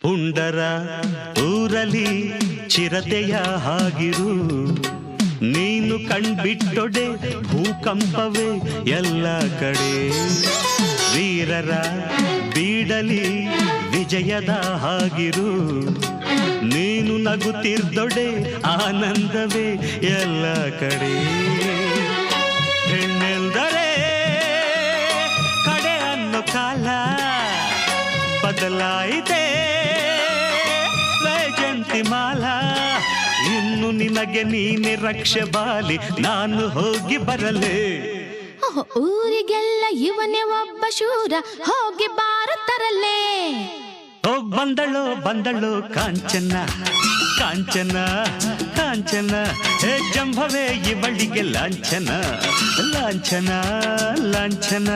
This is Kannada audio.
ಪುಂಡರ ಊರಲಿ ಚಿರತೆಯ ಹಾಗಿರು, ನೀನು ಕಣ್ಬಿಟ್ಟೊಡೆ ಭೂಕಂಪವೇ ಎಲ್ಲ ಕಡೆ. ವೀರರ ಬೀಡಲಿ ವಿಜಯದ ಹಾಗಿರು, ನೀನು ನಗುತ್ತಿರ್ದೊಡೆ ಆನಂದವೇ ಎಲ್ಲ ಕಡೆ. ಹೆಣ್ಣೆಂದರೆ ಕಡೆ ಅನ್ನೋ ಕಾಲ ಬದಲಾಯಿತೆ ವೈಜಂತಿ ಮಾಲ. ಇನ್ನು ನಿನಗೆ ನೀನೆ ರಕ್ಷೆ ಬಾಲಿ, ನಾನು ಹೋಗಿ ಬರಲೇ. ಊರಿಗೆಲ್ಲ ಇವನೇ ಒಬ್ಬ ಶೂರ, ಹೋಗಿ ಬಾರತರಲ್ಲೇ. ಬಂದಳು ಕಾಂಚನ ಕಾಂಚನ ಕಾಂಚನ, ಹೇ ಜಂಭವೇ ಇವಳಿಗೆ ಲಾಂಛನ ಲಾಂಛನ ಲಾಂಛನ.